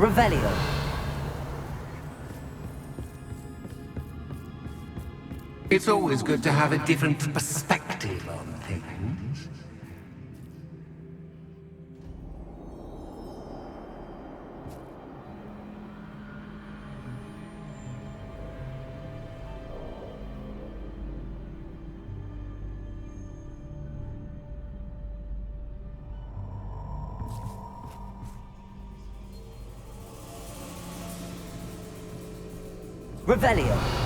Revelio. It's always good to have a different perspective on things. Revelio.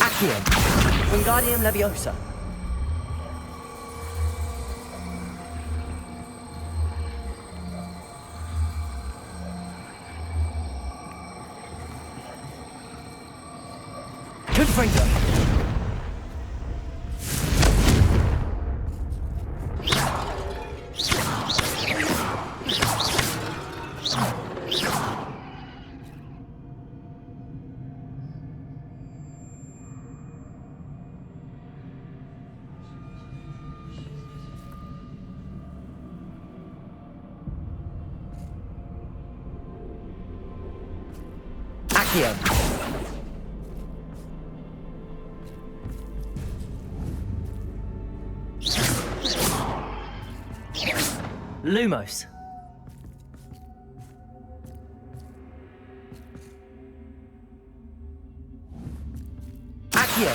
Accio. Wingardium Leviosa. Confringo. Accio. Lumos. Accio.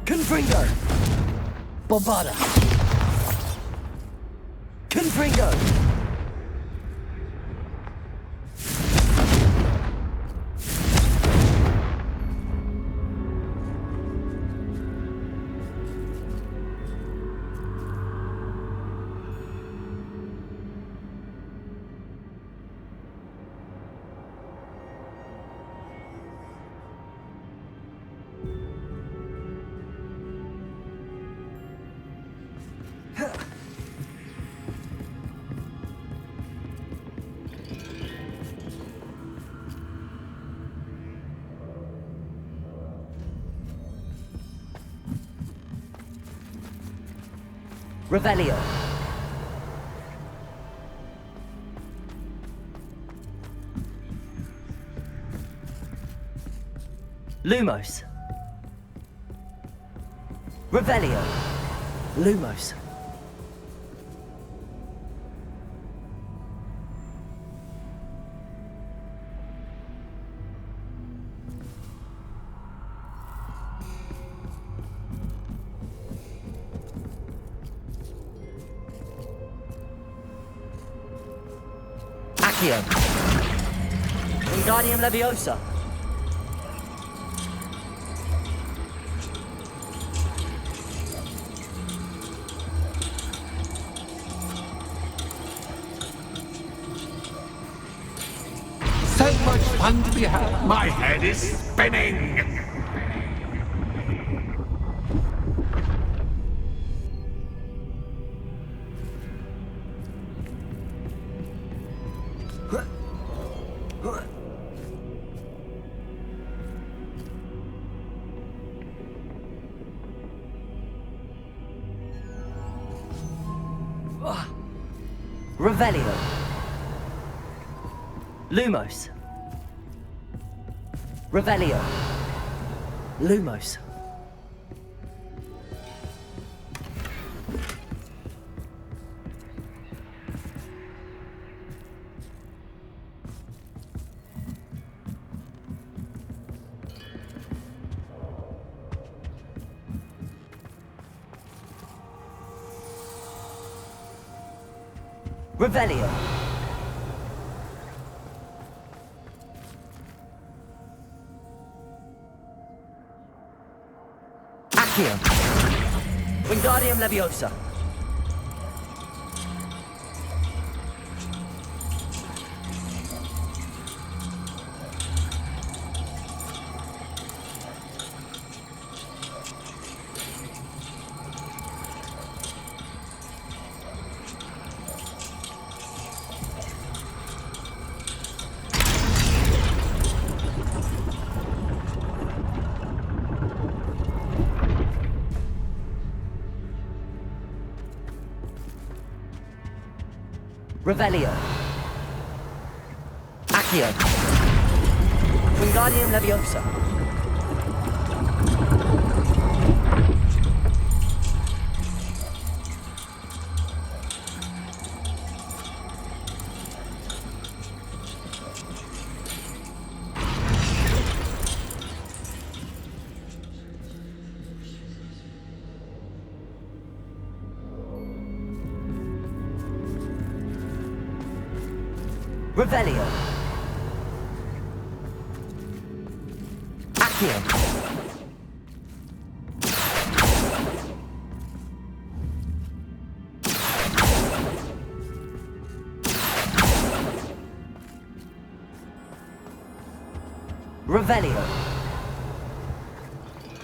Confringo. Bombarda. Confringo. Revelio. Lumos. Revelio. Lumos. Accio. Wingardium Leviosa. So much fun to be had. My head is spinning. Revelio. Lumos. Revelio. Lumos. Revelio. Accio. Wingardium Leviosa. Revelio. Accio. Wingardium Leviosa. Revelio. Accio. Revelio.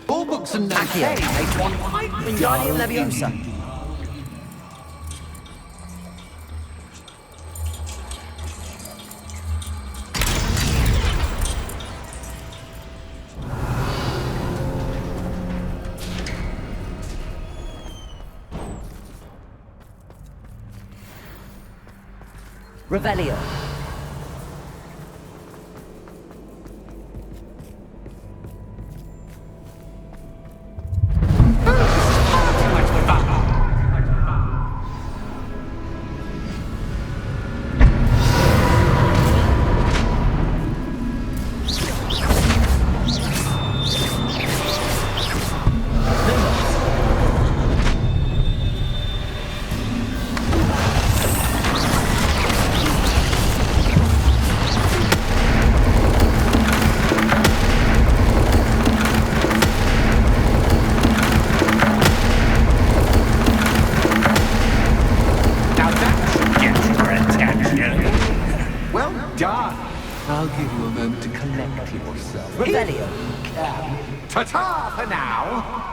All books and notes Accio. make one quite Wingardium dull Leviosa. indeed. Revelio. Well done. I'll give you a moment to collect yourself. Revelio. Ta-ta for now.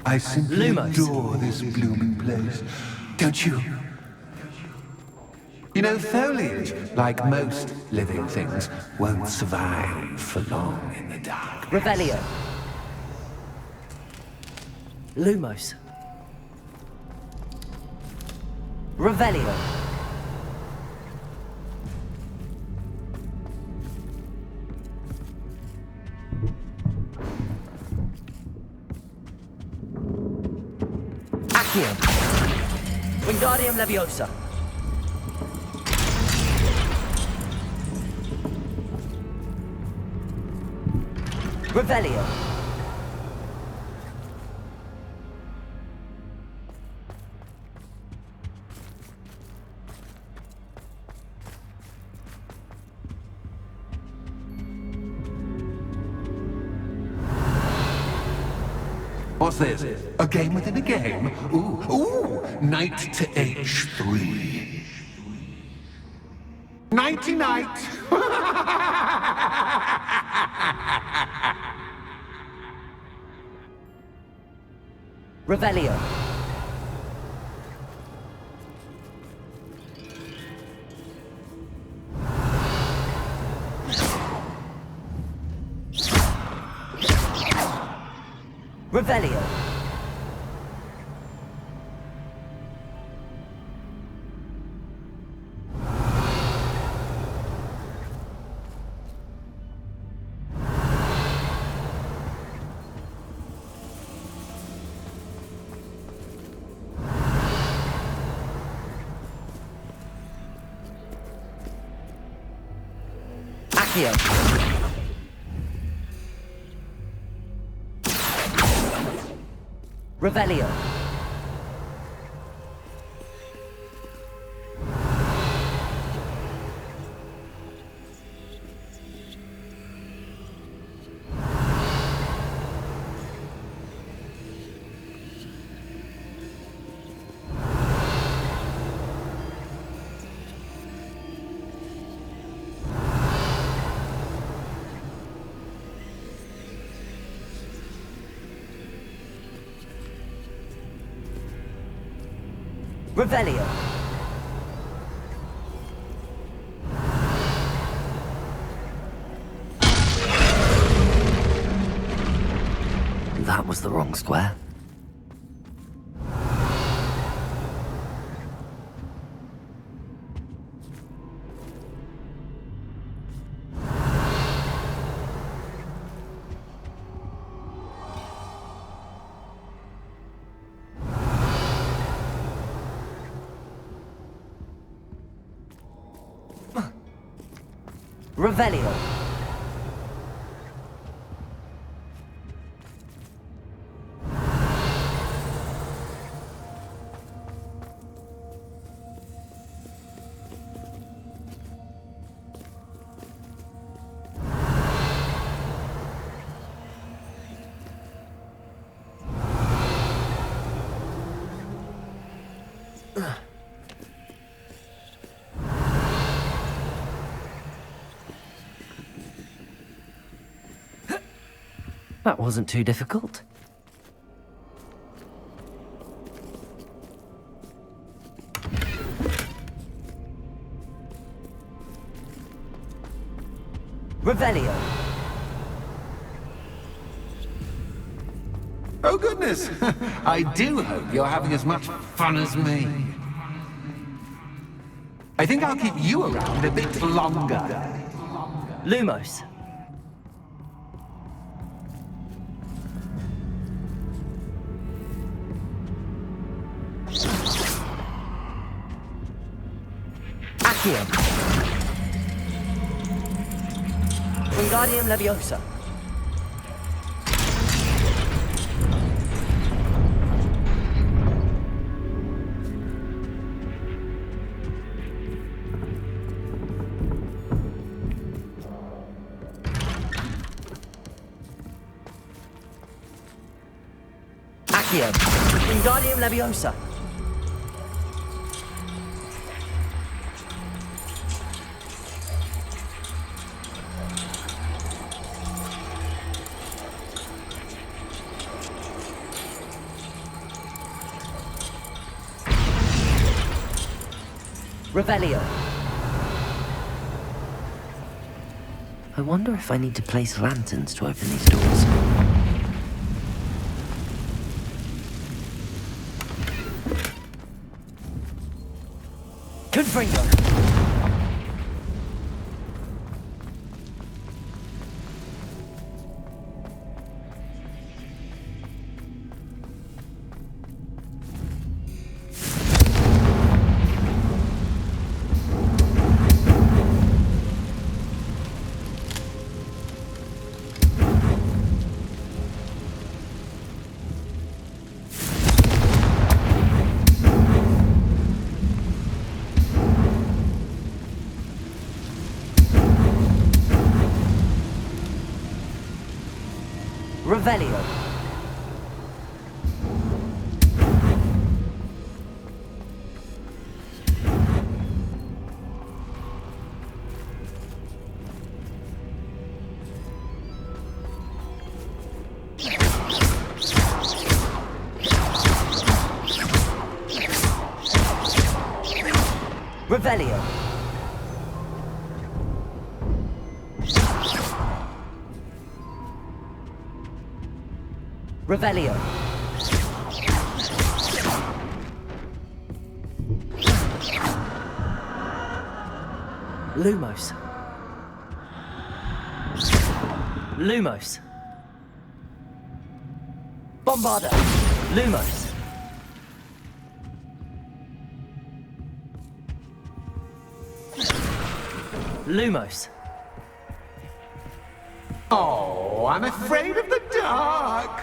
I simply Lumos. adore this blooming place. Don't you? You know, foliage, like most living things, won't survive for long in the dark. Revelio. Lumos. Revelio. Accio. Wingardium Leviosa. Revelio. What's this? A game within a game? Ooh, knight to h3. Nighty-night! Revelio. Revelio. Accio. Revelio. Revelio. That was the wrong square. Revelio. That wasn't too difficult. Revelio. Oh goodness! I do hope you're having as much fun as me. I think I'll keep you around a bit longer. Lumos. Accio. Wingardium Leviosa. Accio. Wingardium Leviosa. Revelio. I wonder if I need to place lanterns to open these doors. Confringo. Revelio. Revelio. Revelio. Lumos. Lumos. Bombarda. Lumos. Lumos. Oh, I'm afraid of the dark.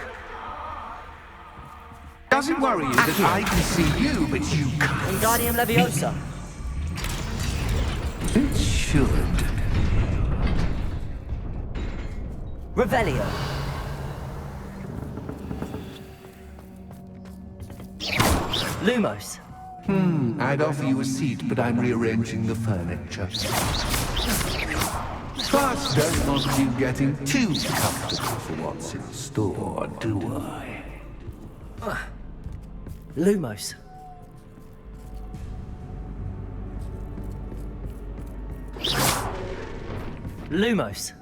Doesn't worry you that I can see you, but you can't. Wingardium Leviosa. It should. Revelio. Lumos. I'd offer you a seat, but I'm rearranging the furniture. But don't want you getting too comfortable for what's in store, do I? Lumos. Lumos.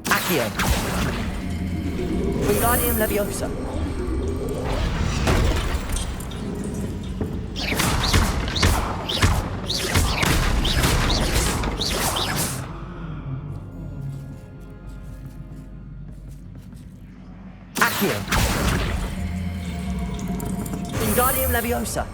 Accio. Wingardium Leviosa. Accio. Wingardium Leviosa.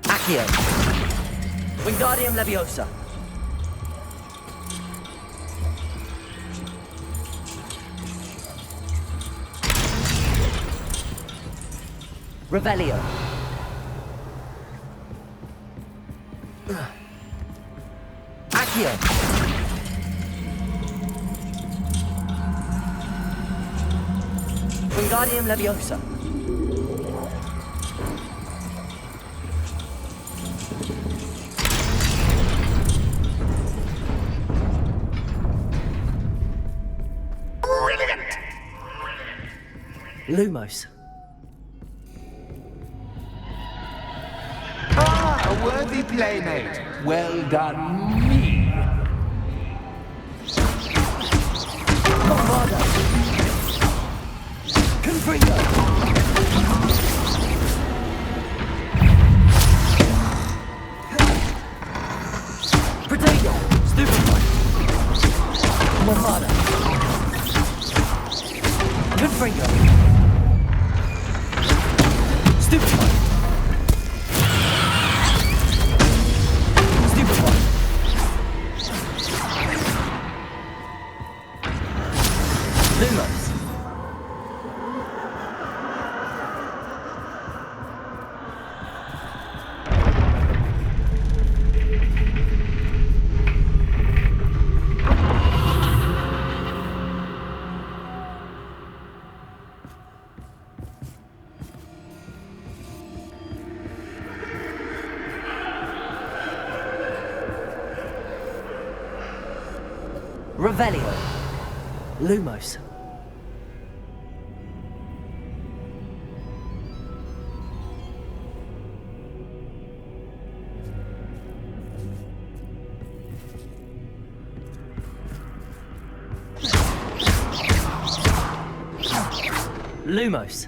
Accio. Wingardium Leviosa. Revelio. Accio. Wingardium Leviosa. Brilliant! Lumos. Ah, a worthy playmate. Well done, me. Bombarda. Confringo. Protego. Stupefy. Bombarda. Confringo. Stupefy. Stupefy. Lumos. Revelio. Lumos. Lumos.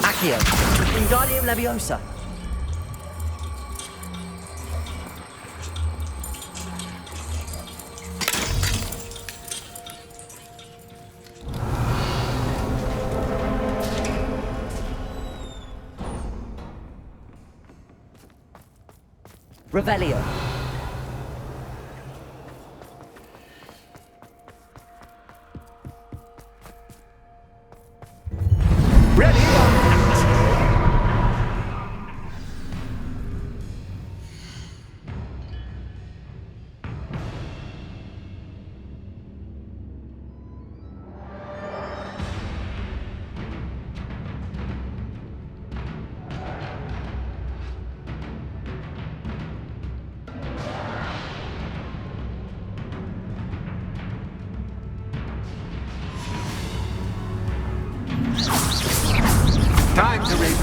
Accio. Wingardium Leviosa. Revelio.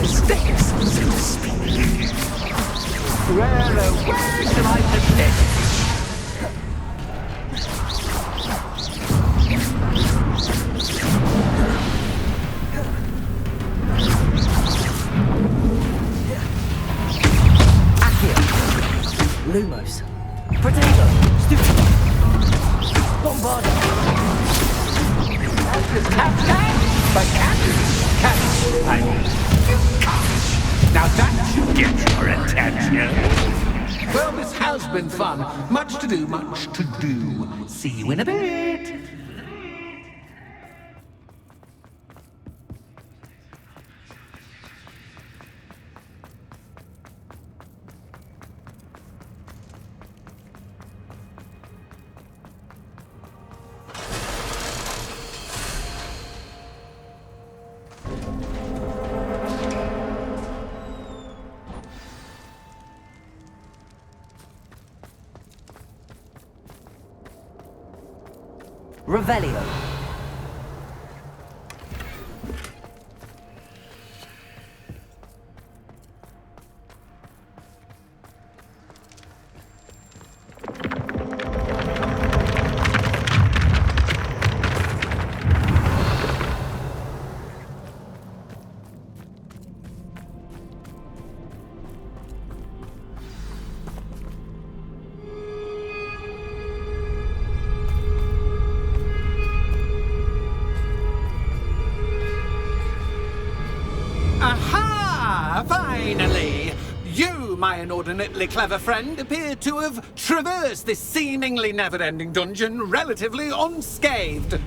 mistakes, so to speak. Where shall I put this? Lumos. Potato. Stupid. Bombardier. Now that should get your attention. Well, this has been fun. Much to do, much to do. See you in a bit. Revelio. Aha! Finally! You, my inordinately clever friend, appear to have traversed this seemingly never-ending dungeon relatively unscathed.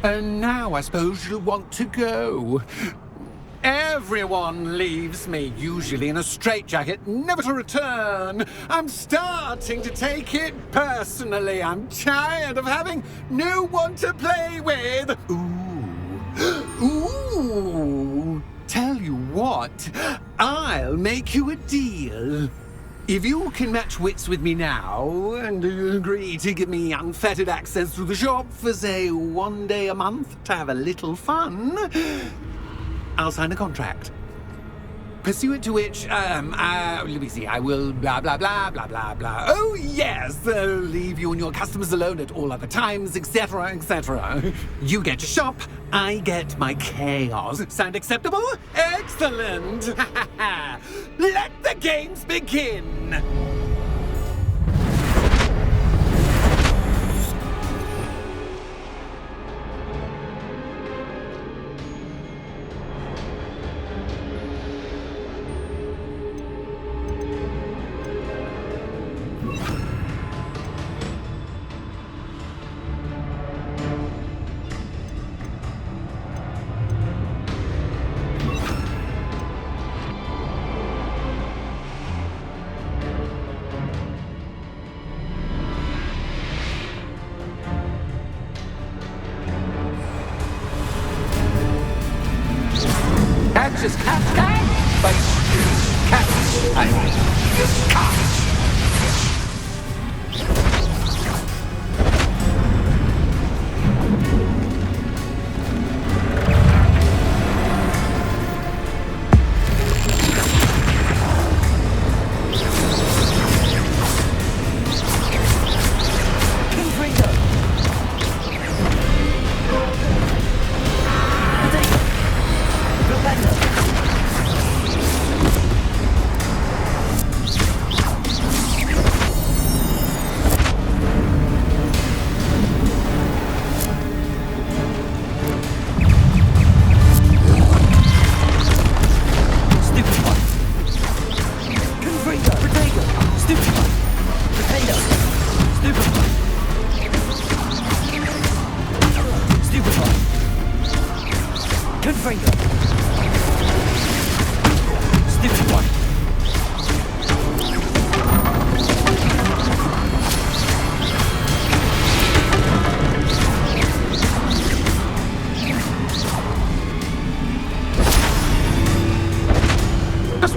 And now I suppose you'll want to go. Everyone leaves me, usually in a straitjacket, never to return. I'm starting to take it personally. I'm tired of having no one to play with. Ooh, tell you what, I'll make you a deal. If you can match wits with me now and agree to give me unfettered access to the shop for, say, 1 day a month to have a little fun, I'll sign a contract. Pursuant to which, let me see, I will blah, blah, blah, blah, blah, blah. Oh, yes, leave you and your customers alone at all other times, etc., etc. You get your shop, I get my chaos. Sound acceptable? Excellent! Let the games begin! Just catch, but catch. I catch.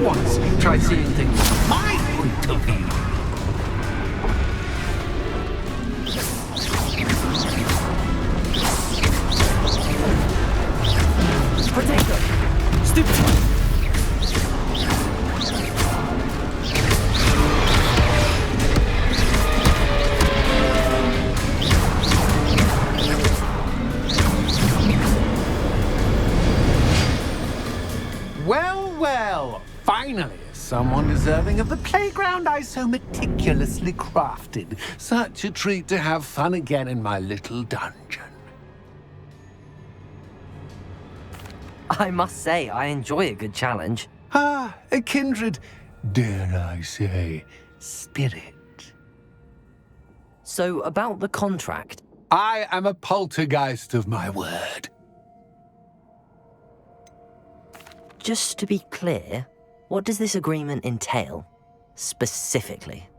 Once, try seeing things from my point of view. Potato. Stupid. someone deserving of the playground I so meticulously crafted. Such a treat to have fun again in my little dungeon. I must say, I enjoy a good challenge. Ah, a kindred, dare I say, spirit. So, about the contract. I am a poltergeist of my word. Just to be clear, what does this agreement entail, specifically?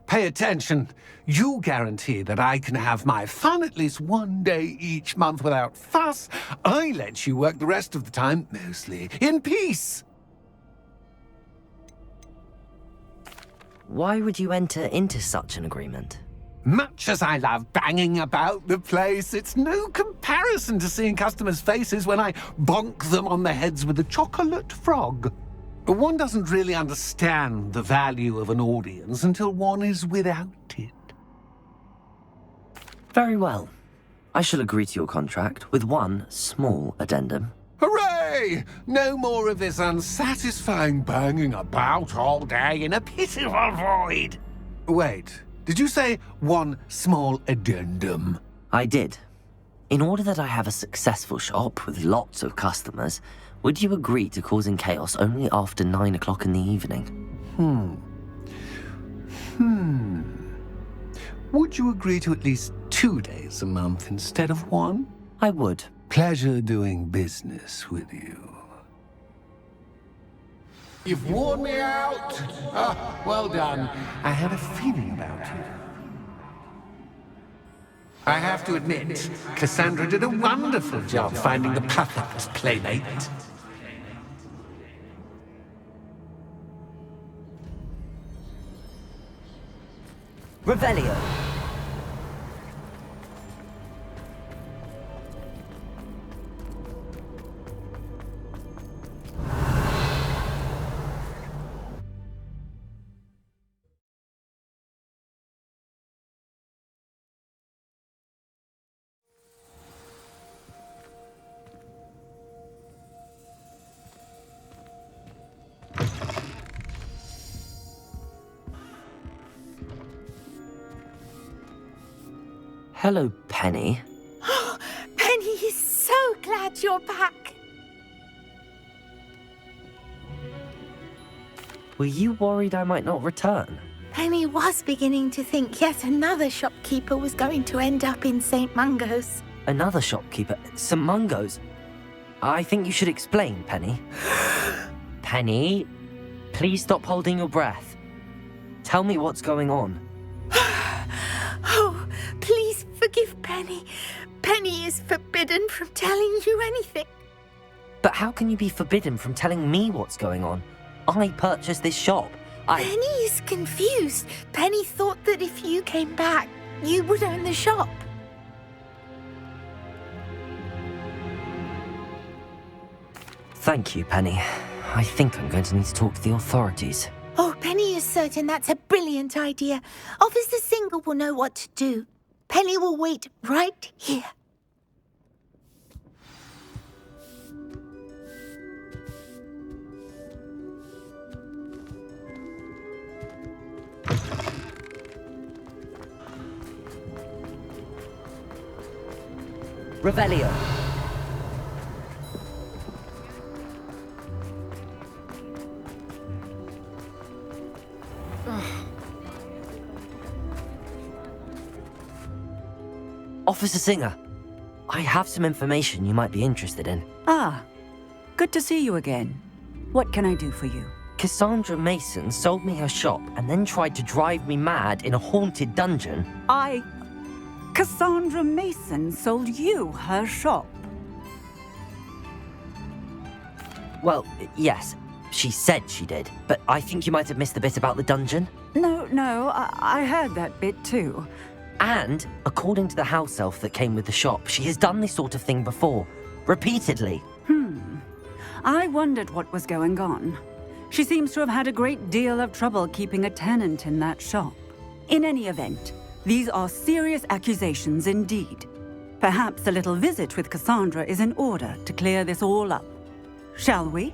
Pay attention. You guarantee that I can have my fun at least one day each month without fuss. I let you work the rest of the time, mostly in peace. Why would you enter into such an agreement? Much as I love banging about the place, it's no comparison to seeing customers' faces when I bonk them on the heads with a chocolate frog. One doesn't really understand the value of an audience until one is without it. Very well. I shall agree to your contract with one small addendum. Hooray! No more of this unsatisfying banging about all day in a pitiful void. Wait, did you say one small addendum? I did. In order that I have a successful shop with lots of customers, would you agree to causing chaos only after 9 o'clock in the evening? Would you agree to at least 2 days a month instead of one? I would. Pleasure doing business with you. You've worn me out. Ah, well done. I had a feeling about you. I have to admit, Cassandra did a wonderful job finding the perfect playmate. Revelio. Hello, Penny. Penny is so glad you're back. Were you worried I might not return? Penny was beginning to think yet another shopkeeper was going to end up in St. Mungo's. Another shopkeeper? St. Mungo's? I think you should explain, Penny. Penny, please stop holding your breath. Tell me what's going on. Oh, please forgive Penny. Penny is forbidden from telling you anything. But how can you be forbidden from telling me what's going on? I purchased this shop. Penny is confused. Penny thought that if you came back, you would own the shop. Thank you, Penny. I think I'm going to need to talk to the authorities. Oh, Penny is certain that's a brilliant idea. Officer Singer will know what to do. Penny will wait right here. Revelio. Officer Singer, I have some information you might be interested in. Ah, good to see you again. What can I do for you? Cassandra Mason sold me her shop and then tried to drive me mad in a haunted dungeon. Cassandra Mason sold you her shop? Well, yes, she said she did, but I think you might have missed the bit about the dungeon. No, I heard that bit too. And, according to the house elf that came with the shop, she has done this sort of thing before. Repeatedly. I wondered what was going on. She seems to have had a great deal of trouble keeping a tenant in that shop. In any event, these are serious accusations indeed. Perhaps a little visit with Cassandra is in order to clear this all up. Shall we?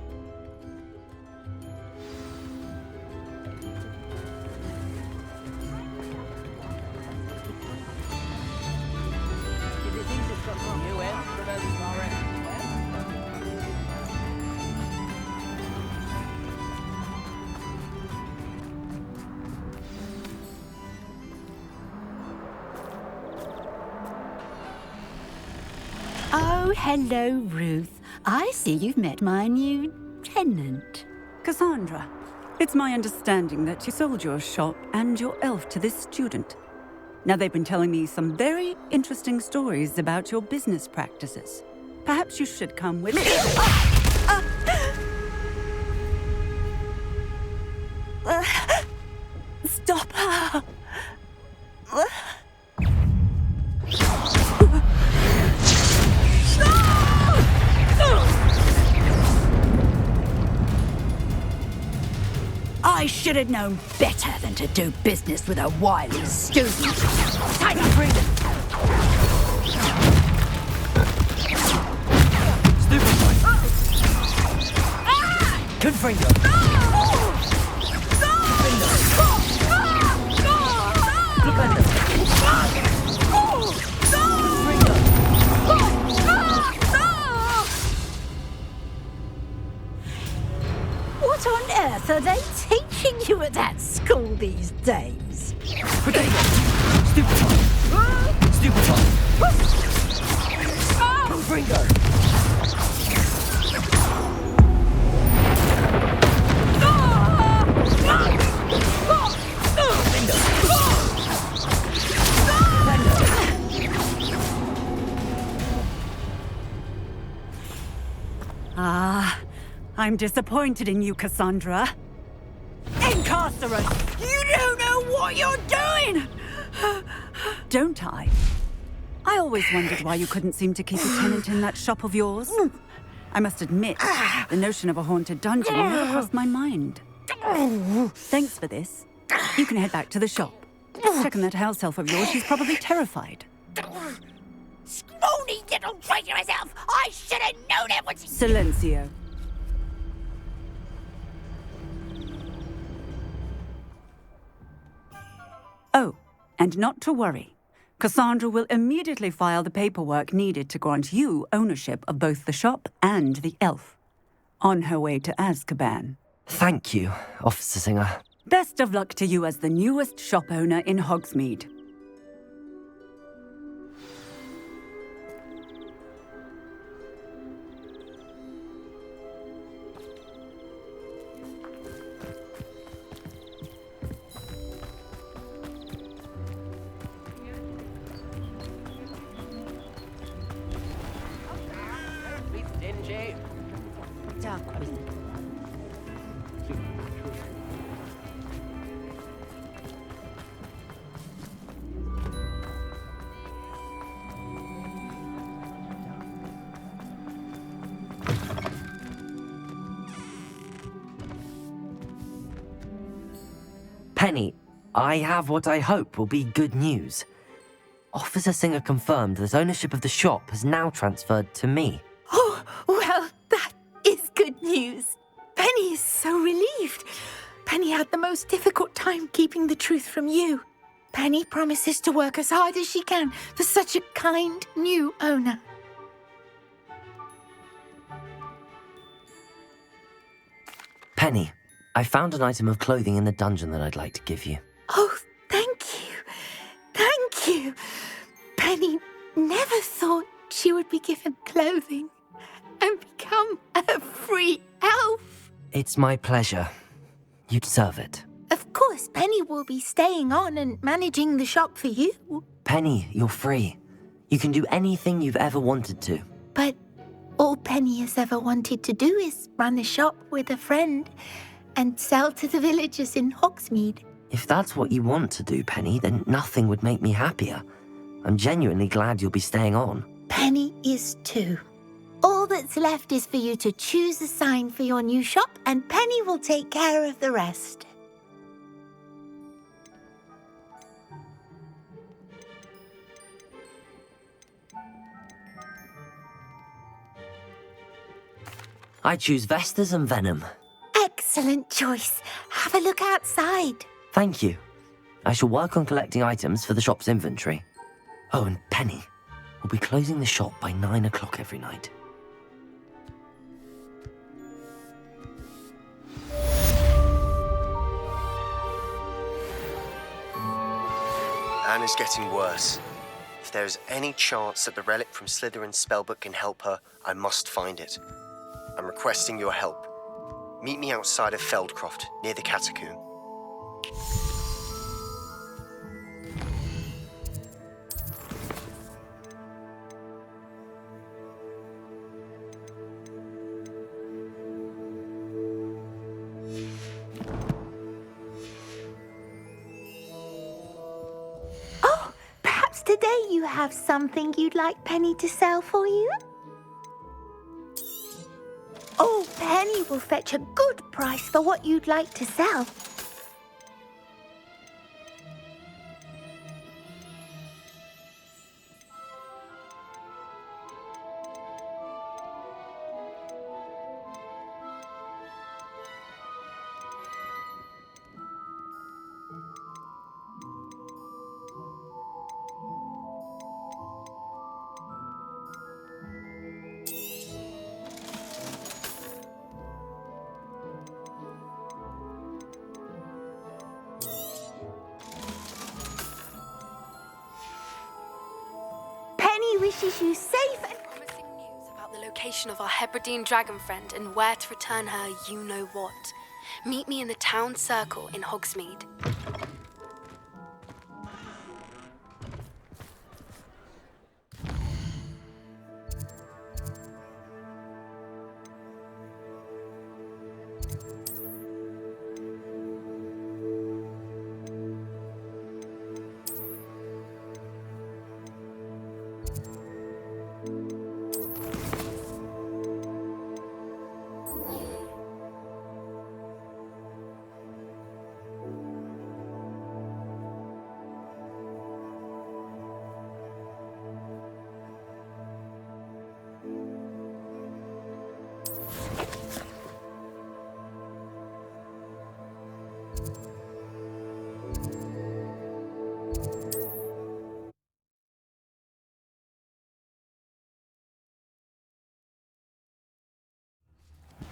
Oh, hello, Ruth. I see you've met my new tenant. Cassandra, it's my understanding that you sold your shop and your elf to this student. Now, they've been telling me some very interesting stories about your business practices. Perhaps you should come with me. Stop her! I should have known better than to do business with a wily student. Time to free them. Stupid one! Confringo! What on earth are they teaching you at that school these days? Potato! Stupid one! Stupid one! Confringo! I'm disappointed in you, Cassandra. Incarcerate! You don't know what you're doing! Don't I? I always wondered why you couldn't seem to keep a tenant in that shop of yours. I must admit, the notion of a haunted dungeon never crossed my mind. Thanks for this. You can head back to the shop. Check on that house elf of yours. She's probably terrified. Scrawny little traitor herself! I should have known it was... Silencio. Oh, and not to worry. Cassandra will immediately file the paperwork needed to grant you ownership of both the shop and the elf. On her way to Azkaban. Thank you, Officer Singer. Best of luck to you as the newest shop owner in Hogsmeade. Penny, I have what I hope will be good news. Officer Singer confirmed that ownership of the shop has now transferred to me. Oh, well, that is good news. Penny is so relieved. Penny had the most difficult time keeping the truth from you. Penny promises to work as hard as she can for such a kind new owner. Penny, I found an item of clothing in the dungeon that I'd like to give you. Oh, thank you. Thank you. Penny never thought she would be given clothing and become a free elf. It's my pleasure. You deserve it. Of course, Penny will be staying on and managing the shop for you. Penny, you're free. You can do anything you've ever wanted to. But all Penny has ever wanted to do is run a shop with a friend and sell to the villagers in Hogsmeade. If that's what you want to do, Penny, then nothing would make me happier. I'm genuinely glad you'll be staying on. Penny is too. All that's left is for you to choose a sign for your new shop, and Penny will take care of the rest. I choose Vestas and Venom. Excellent choice. Have a look outside. Thank you. I shall work on collecting items for the shop's inventory. Oh, and Penny, we'll be closing the shop by 9 o'clock every night. Anne is getting worse. If there's any chance that the relic from Slytherin's spellbook can help her, I must find it. I'm requesting your help. Meet me outside of Feldcroft, near the catacomb. Oh, perhaps today you have something you'd like Penny to sell for you? Oh, Penny will fetch a good price for what you'd like to sell. Penny wishes you safe and Promising news about the location of our Hebridean dragon friend and where to return her you-know-what. Meet me in the town circle in Hogsmeade.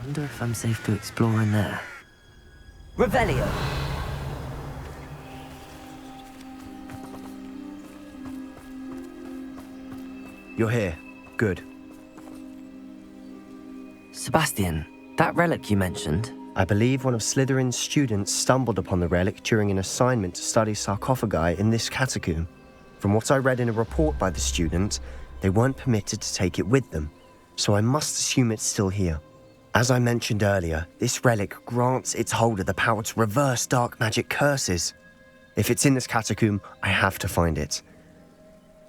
Wonder if I'm safe to explore in there. Revelio! You're here. Good. Sebastian, that relic you mentioned, I believe one of Slytherin's students stumbled upon the relic during an assignment to study sarcophagi in this catacomb. From what I read in a report by the student, they weren't permitted to take it with them, so I must assume it's still here. As I mentioned earlier, this relic grants its holder the power to reverse dark magic curses. If it's in this catacomb, I have to find it.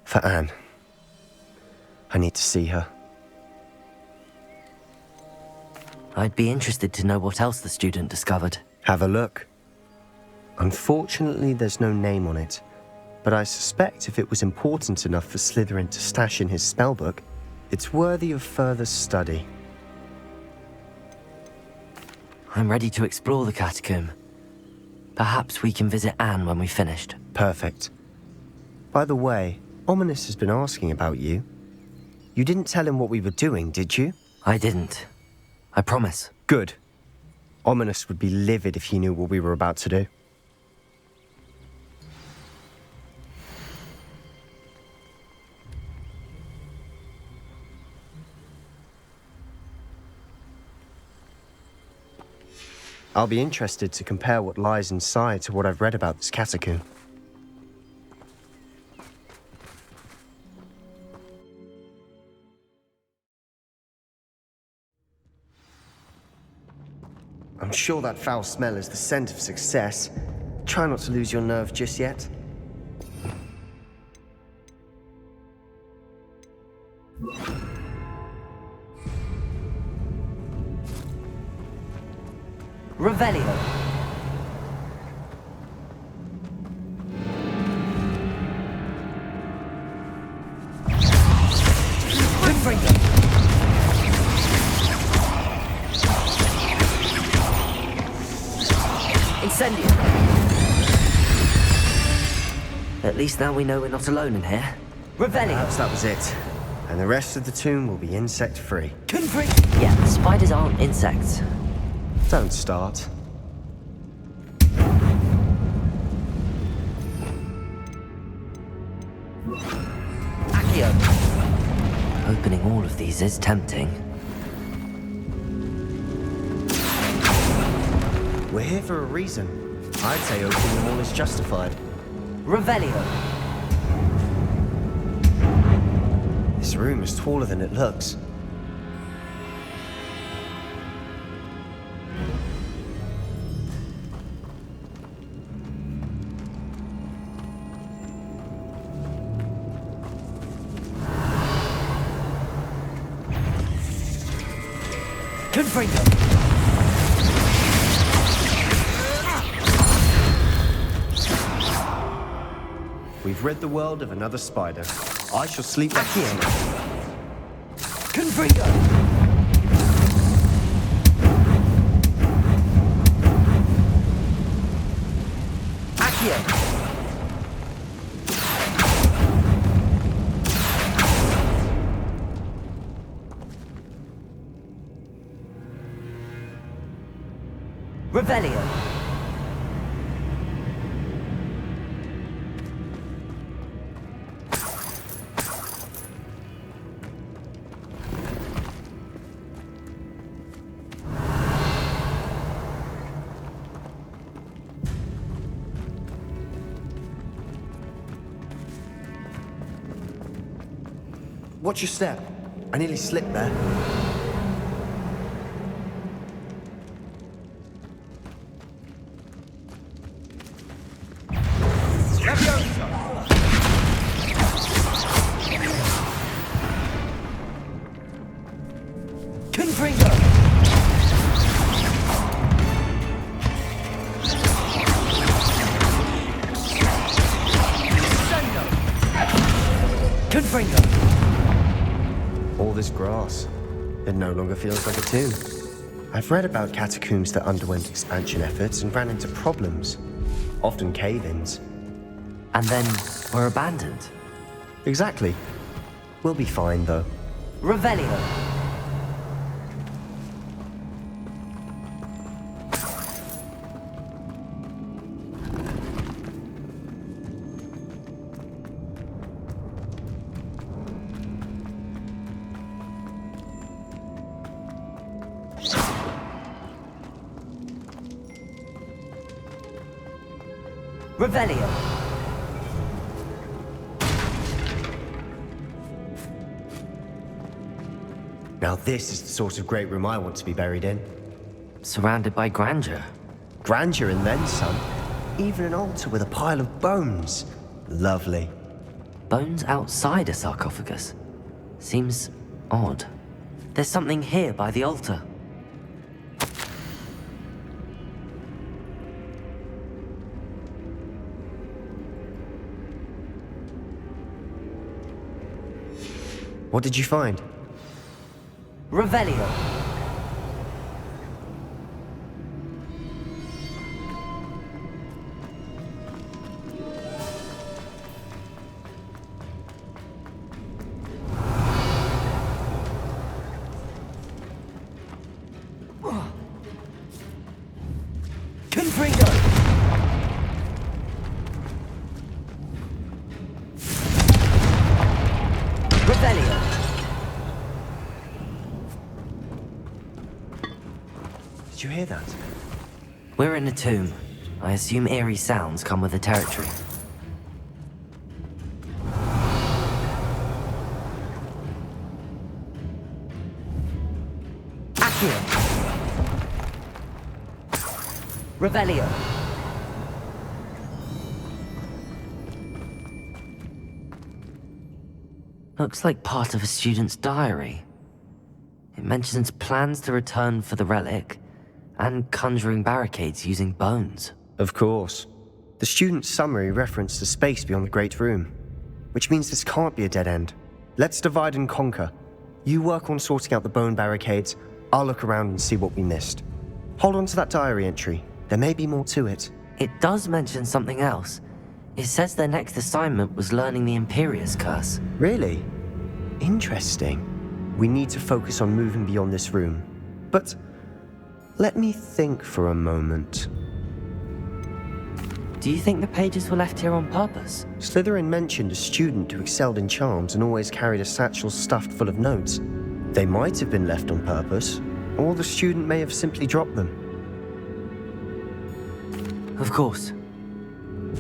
For Anne. I need to see her. I'd be interested to know what else the student discovered. Have a look. Unfortunately, there's no name on it, but I suspect if it was important enough for Slytherin to stash in his spellbook, it's worthy of further study. I'm ready to explore the catacomb. Perhaps we can visit Anne when we've finished. Perfect. By the way, Ominous has been asking about you. You didn't tell him what we were doing, did you? I didn't. I promise. Good. Ominous would be livid if he knew what we were about to do. I'll be interested to compare what lies inside to what I've read about this catacomb. I'm sure that foul smell is the scent of success. Try not to lose your nerve just yet. Revelio! Confringo! Incendio! At least now we know we're not alone in here. Revelio! Perhaps that was it. And the rest of the tomb will be insect-free. Confringo! Yeah, spiders aren't insects. Don't start. Revelio! Opening all of these is tempting. We're here for a reason. I'd say opening them all is justified. Revelio! This room is taller than it looks. Confringo! We've rid the world of another spider. I shall sleep back here. Confringo! Accio! Revelio! Watch your step. I nearly slipped there. Confringo! Confringo! All this grass. It no longer feels like a tomb. I've read about catacombs that underwent expansion efforts and ran into problems. Often cave-ins. And then were abandoned. Exactly. We'll be fine, though. Revelio! Revelio! Now this is the sort of great room I want to be buried in. Surrounded by grandeur. Grandeur and then some. Even an altar with a pile of bones. Lovely. Bones outside a sarcophagus. Seems odd. There's something here by the altar. What did you find? Revelio! Confringo! Revelio! Did you hear that? We're in a tomb. I assume eerie sounds come with the territory. Accio! Revelio! Looks like part of a student's diary. It mentions plans to return for the relic, and conjuring barricades using bones. Of course. The student's summary referenced a space beyond the Great Room, which means this can't be a dead end. Let's divide and conquer. You work on sorting out the bone barricades, I'll look around and see what we missed. Hold on to that diary entry. There may be more to it. It does mention something else. It says their next assignment was learning the Imperius Curse. Really? Interesting. We need to focus on moving beyond this room. But let me think for a moment. Do you think the pages were left here on purpose? Slytherin mentioned a student who excelled in charms and always carried a satchel stuffed full of notes. They might have been left on purpose, or the student may have simply dropped them. Of course.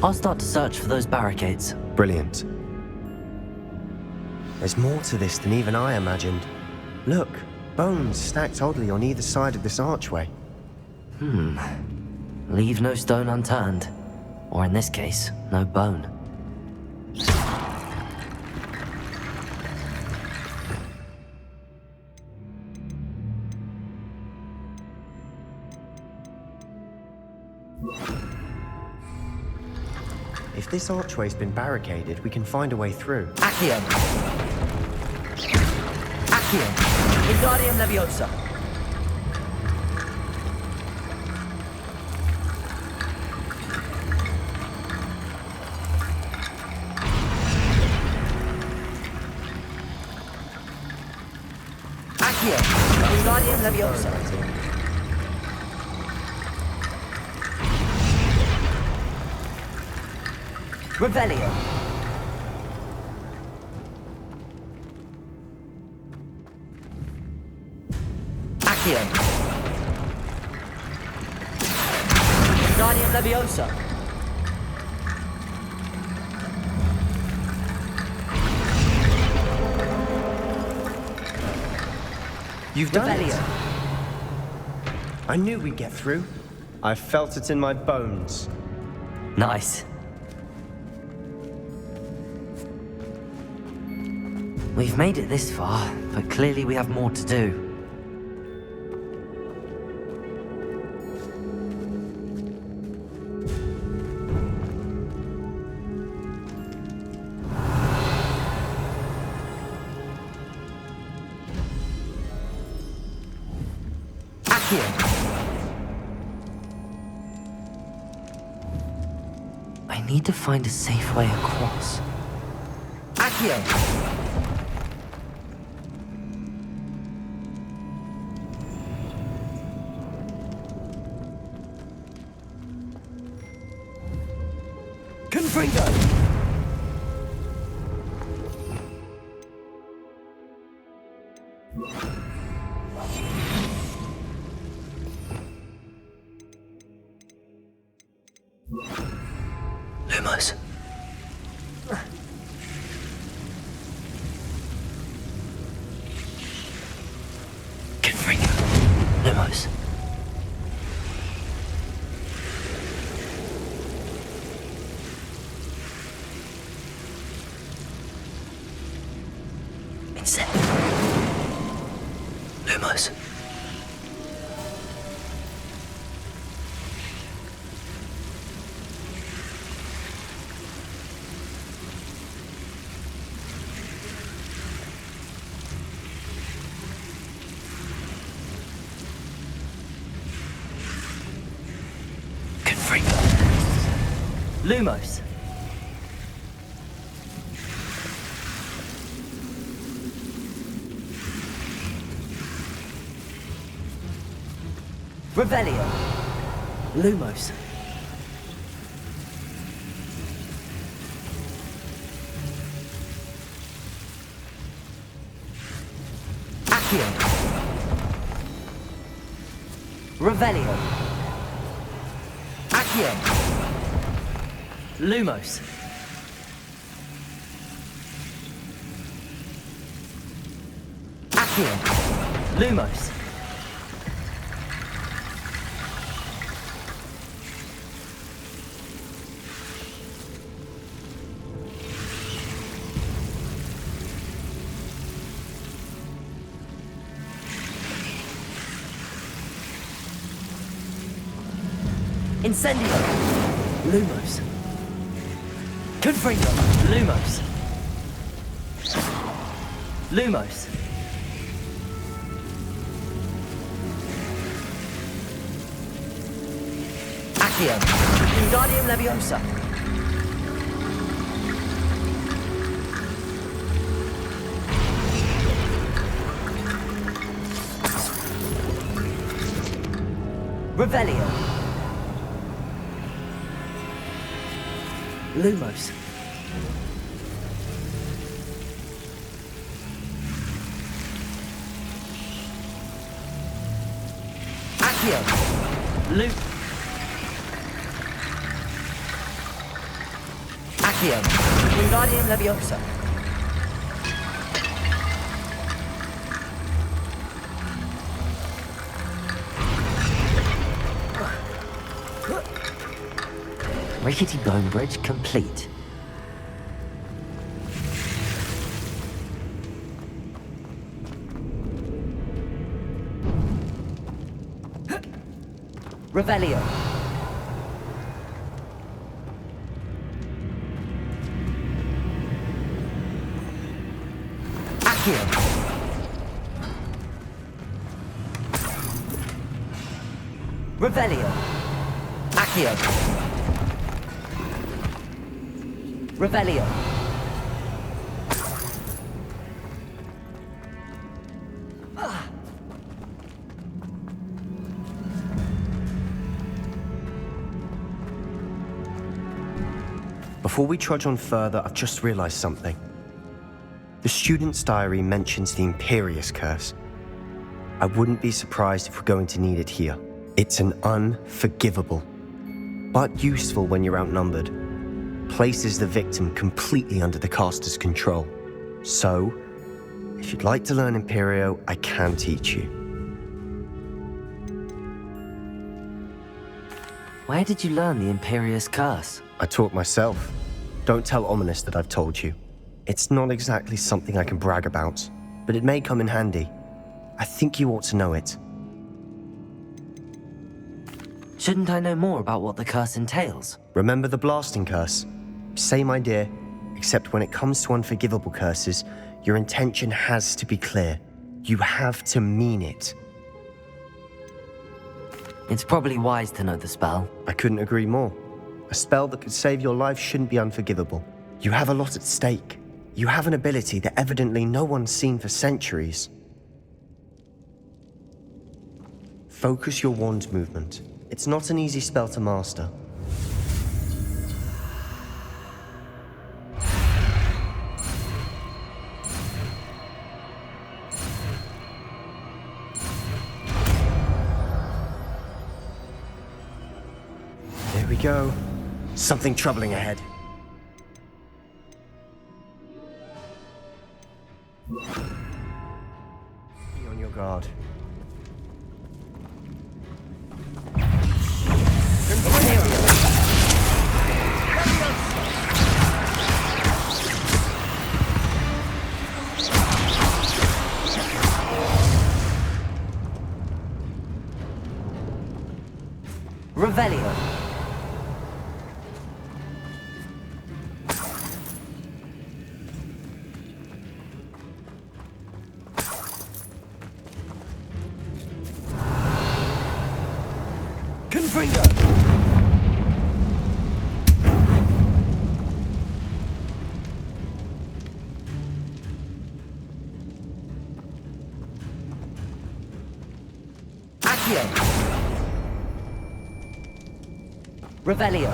I'll start to search for those barricades. Brilliant. There's more to this than even I imagined. Look, bones stacked oddly on either side of this archway. Leave no stone unturned. Or in this case, no bone. If this archway's been barricaded, we can find a way through. Accio! Accio! Wingardium Leviosa! Accio! Wingardium Leviosa! Revelio! Accio! Wingardium Leviosa! You've done Revelio! it! I knew we'd get through. I felt it in my bones. Nice. We've made it this far, but clearly we have more to do. Accio! I need to find a safe way across. Accio! Confringo! Lumos. Confringo. Lumos. Lumos. Confringo. Lumos. Revelio. Lumos. Accio. Revelio. Accio. Lumos. Accio. Lumos. Incendio! Lumos. Confringo! Lumos. Lumos. Accio. Wingardium Leviosa. Revelio. Lumos. Accio. Accio. Wingardium Leviosa. Rickety Bone Bridge complete. Revelio. Accio. Revelio. Accio. Revelio. Before we trudge on further, I've just realized something. The student's diary mentions the Imperious Curse. I wouldn't be surprised if we're going to need it here. It's an unforgivable, but useful when you're outnumbered. Places the victim completely under the caster's control. So, if you'd like to learn Imperio, I can teach you. Where did you learn the Imperious Curse? I taught myself. Don't tell Ominous that I've told you. It's not exactly something I can brag about, but it may come in handy. I think you ought to know it. Shouldn't I know more about what the curse entails? Remember the blasting curse? Same idea, except when it comes to unforgivable curses, your intention has to be clear. You have to mean it. It's probably wise to know the spell. I couldn't agree more. A spell that could save your life shouldn't be unforgivable. You have a lot at stake. You have an ability that evidently no one's seen for centuries. Focus your wand movement. It's not an easy spell to master. There we go. Something troubling ahead. Be on your guard. Revelio. Confringo. Accio. Revelio.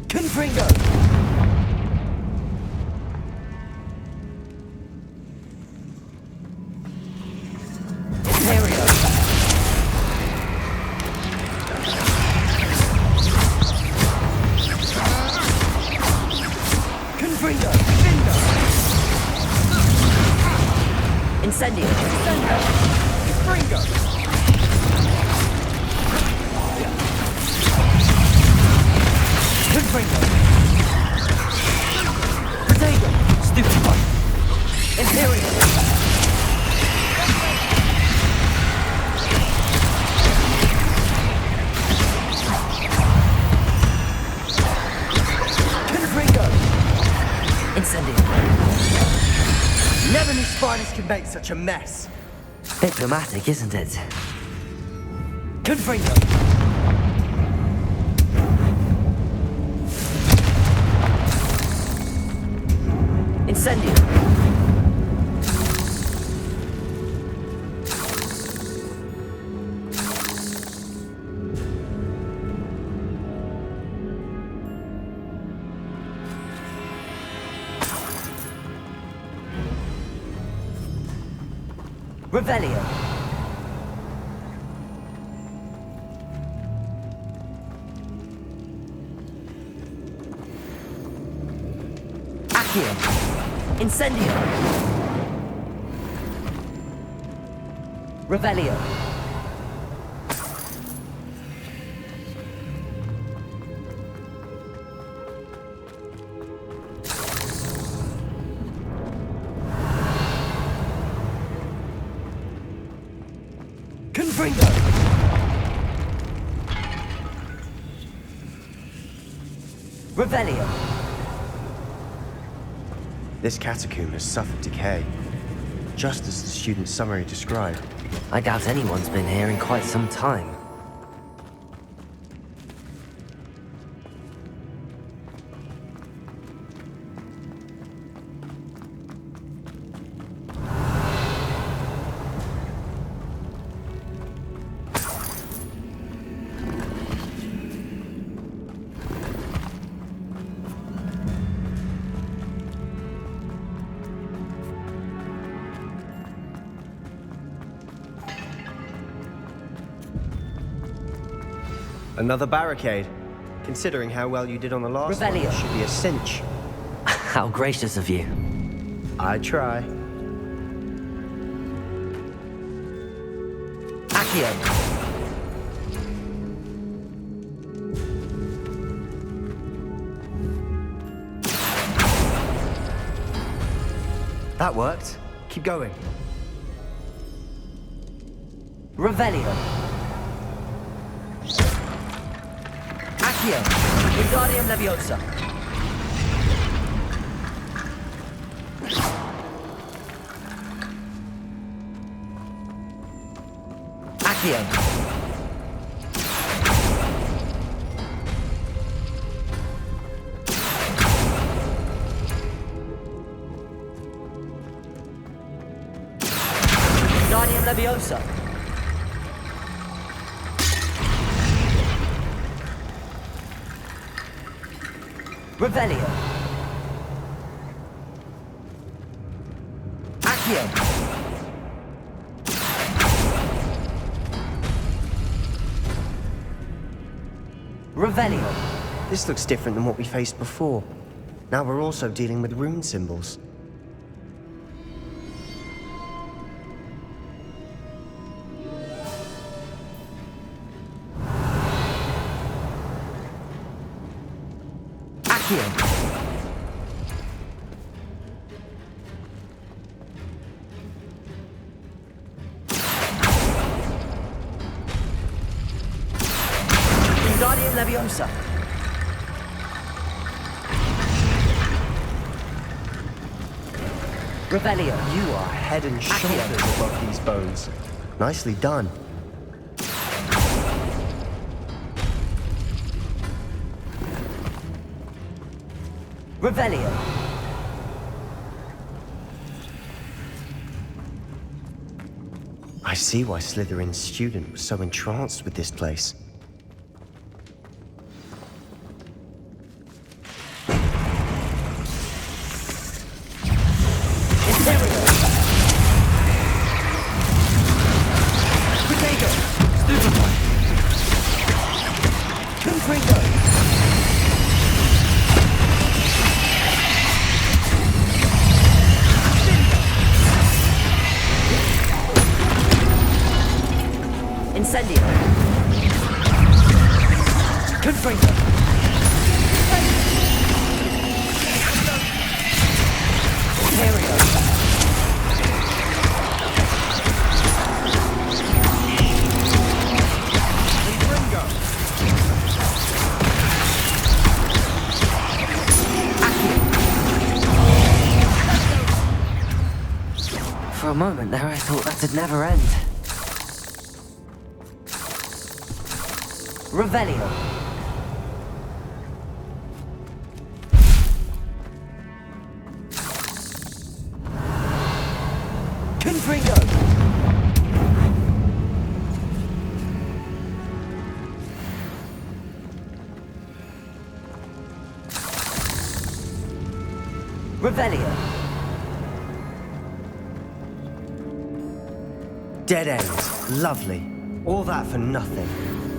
Confringo. Imperio. Confringo. Findo. Incendio. Incendio. Confringo. Confringo. Protego. Stupid one. Imperial. Confringo. Incendio. Never knew spiders could make such a mess. Diplomatic, isn't it? Confringo! Incendio! Revelio! Accio! Incendio! Revelio! Confringo! Revelio! This catacomb has suffered decay, just as the student's summary described. I doubt anyone's been here in quite some time. Another barricade. Considering how well you did on the last one, Revelio. it should be a cinch. How gracious of you. I try. Accio! That worked. Keep going. Revelio! Accio! Wingardium Leviosa! Accio! Wingardium Leviosa! Revelio! Accio! Revelio! This looks different than what we faced before. Now we're also dealing with rune symbols. Accio! Wingardium Leviosa! Revelio! You are head and shoulders above these bones. Nicely done. Revelio! I see why Slytherin's student was so entranced with this place. Incendio! Confringo! Imperio! For a moment there I thought that'd never end. Revelio. Confringo. Revelio. Dead end. Lovely. All that for nothing.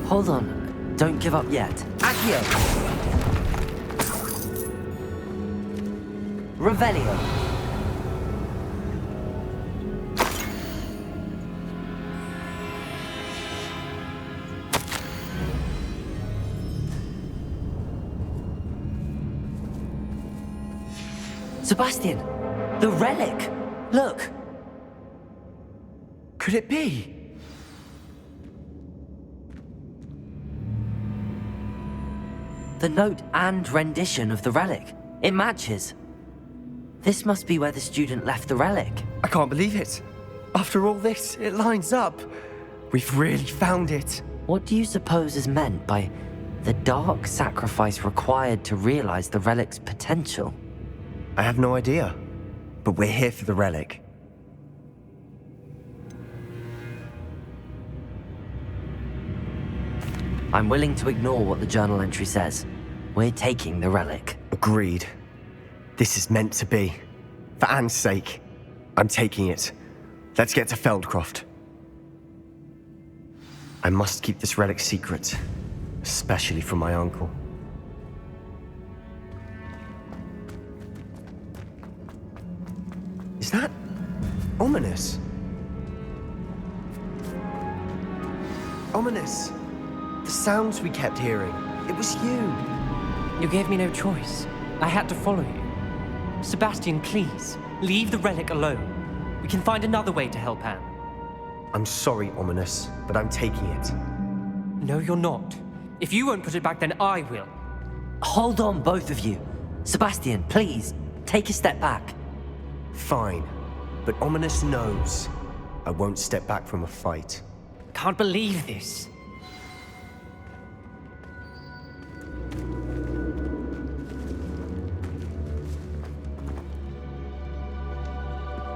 Hold on. Don't give up yet. Accio. Revelio. Sebastian, the relic. Look. Could it be? The note and rendition of the relic. It matches. This must be where the student left the relic. I can't believe it. After all this, it lines up. We've really found it. What do you suppose is meant by the dark sacrifice required to realize the relic's potential? I have no idea. But we're here for the relic. I'm willing to ignore what the journal entry says. We're taking the relic. Agreed. This is meant to be. For Anne's sake, I'm taking it. Let's get to Feldcroft. I must keep this relic secret, especially from my uncle. Is that ominous? Ominous. The sounds we kept hearing. It was you. You gave me no choice. I had to follow you. Sebastian, please, leave the relic alone. We can find another way to help Anne. I'm sorry, Ominous, but I'm taking it. No, you're not. If you won't put it back, then I will. Hold on, both of you. Sebastian, please, take a step back. Fine, but Ominous knows I won't step back from a fight. Can't believe this.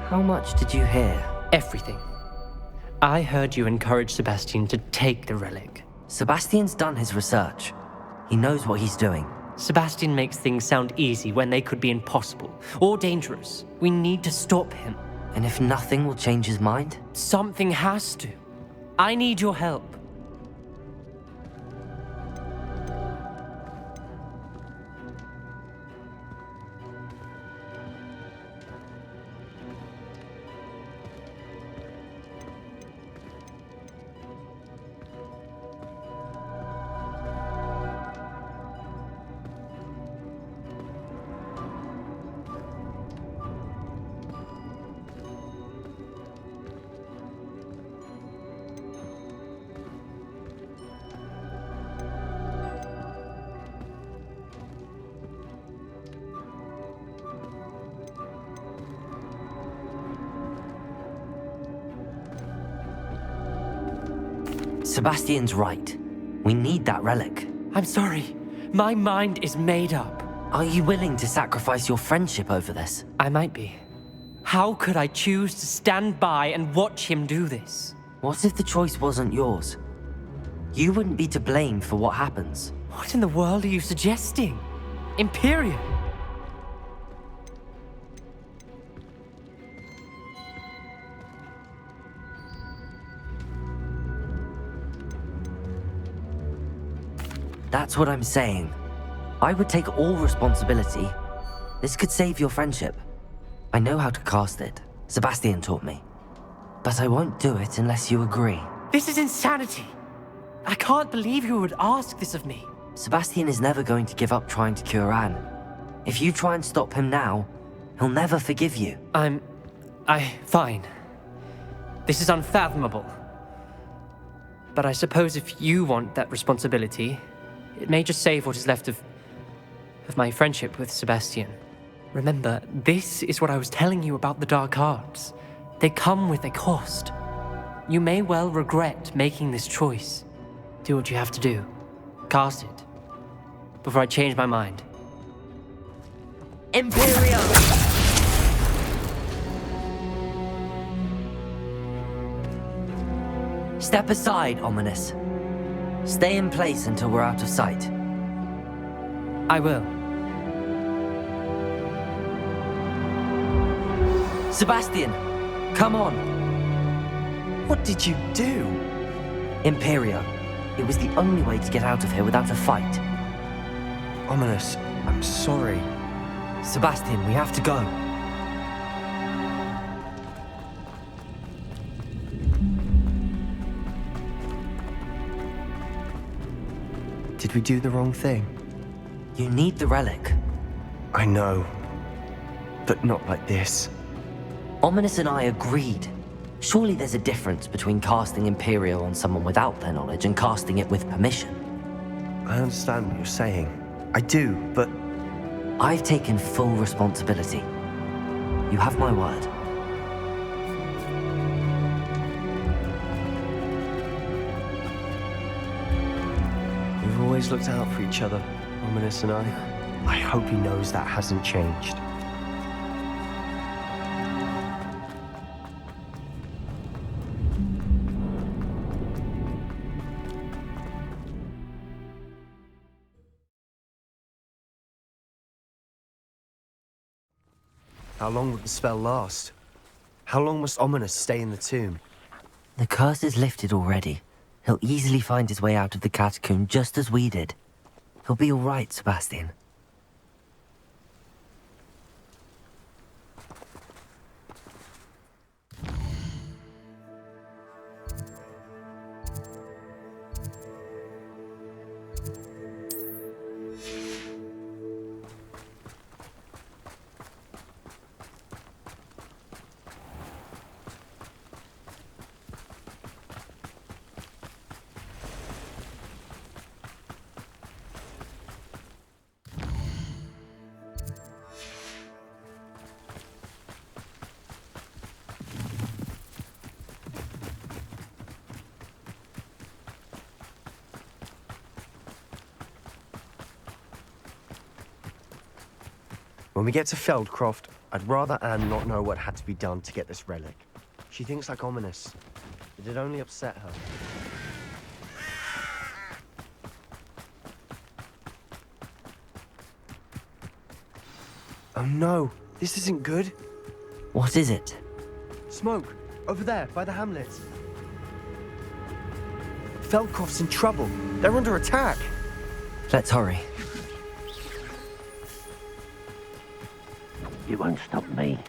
How much did you hear? Everything. I heard you encourage Sebastian to take the relic. Sebastian's done his research. He knows what he's doing. Sebastian makes things sound easy when they could be impossible or dangerous. We need to stop him. And if nothing will change his mind? Something has to. I need your help. Sebastian's right. We need that relic. I'm sorry. My mind is made up. Are you willing to sacrifice your friendship over this? I might be. How could I choose to stand by and watch him do this? What if the choice wasn't yours? You wouldn't be to blame for what happens. What in the world are you suggesting? Imperium? That's what I'm saying. I would take all responsibility. This could save your friendship. I know how to cast it. Sebastian taught me. But I won't do it unless you agree. This is insanity. I can't believe you would ask this of me. Sebastian is never going to give up trying to cure Anne. If you try and stop him now, he'll never forgive you. Fine. This is unfathomable. But I suppose if you want that responsibility, it may just save what is left of my friendship with Sebastian. Remember, this is what I was telling you about the dark arts. They come with a cost. You may well regret making this choice. Do what you have to do. cast it before I change my mind. Imperium! Step aside, Ominous. Stay in place until we're out of sight. I will. Sebastian, come on. What did you do? Imperio. It was the only way to get out of here without a fight. Ominous, I'm sorry. Sebastian, we have to go. Did we do the wrong thing? You need the relic. I know. But not like this. Ominous and I agreed. Surely there's a difference between casting Imperial on someone without their knowledge and casting it with permission. I understand what you're saying. I do, but... I've taken full responsibility. You have my word. We've always looked out for each other, Ominous and I. I hope he knows that hasn't changed. How long would the spell last? How long must Ominous stay in the tomb? The curse is lifted already. He'll easily find his way out of the catacomb just as we did. He'll be all right, Sebastian. When we get to Feldcroft, I'd rather Anne not know what had to be done to get this relic. She thinks like Ominous. It'd only upset her. Oh no, this isn't good. What is it? Smoke, over there, by the hamlet. Feldcroft's in trouble. They're under attack. Let's hurry. You won't stop me.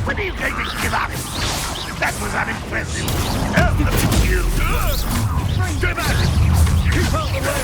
When are you going to give up? That was unimpressive. Oh, look at you. Stay back! Keep out the way!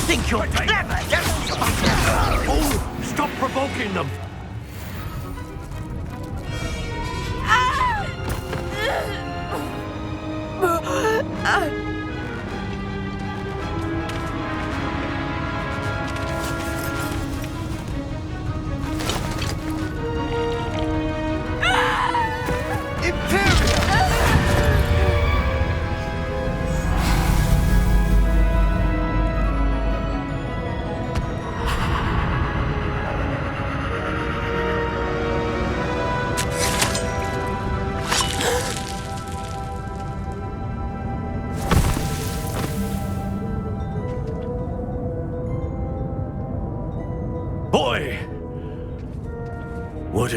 Think you're clever, don't you? Oh, stop provoking them!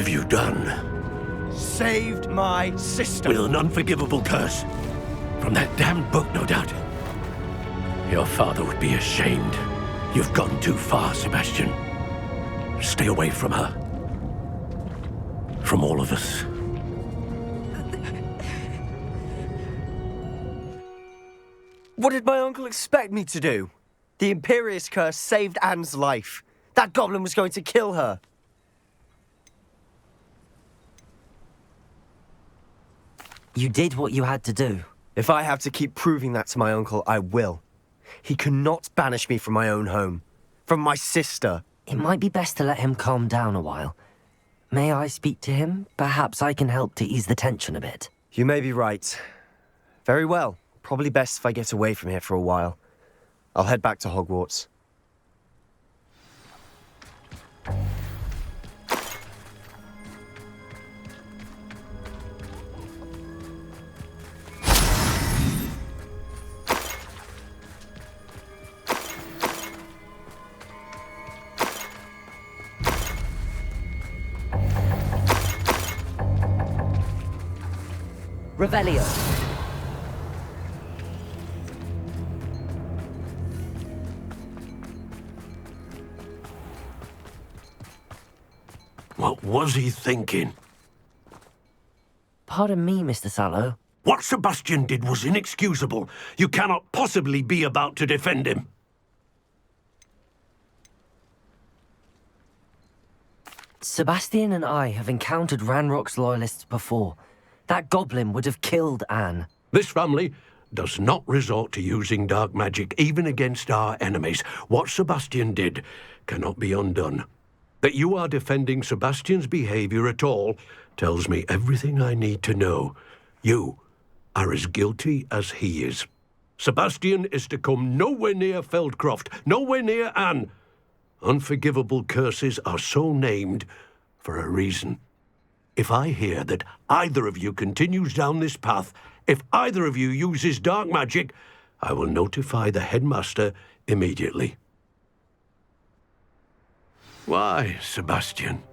have you done? Saved my sister. With an unforgivable curse. From that damned book, no doubt. Your father would be ashamed. You've gone too far, Sebastian. Stay away from her. From all of us. What did my uncle expect me to do? The Imperious curse saved Anne's life. That goblin was going to kill her. You did what you had to do. If I have to keep proving that to my uncle, I will. He cannot banish me from my own home. From my sister. It might be best to let him calm down a while. May I speak to him? Perhaps I can help to ease the tension a bit. You may be right. Very well. Probably best if I get away from here for a while. I'll head back to Hogwarts. Revelio. What was he thinking? Pardon me, Mr. Sallow. What Sebastian did was inexcusable. You cannot possibly be about to defend him. Sebastian and I have encountered Ranrock's loyalists before. That goblin would have killed Anne. This family does not resort to using dark magic even against our enemies. What Sebastian did cannot be undone. That you are defending Sebastian's behavior at all tells me everything I need to know. You are as guilty as he is. Sebastian is to come nowhere near Feldcroft, nowhere near Anne. Unforgivable curses are so named for a reason. If I hear that either of you continues down this path, if either of you uses dark magic, I will notify the headmaster immediately. Why, Sebastian?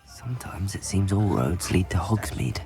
Sometimes it seems all roads lead to Hogsmeade.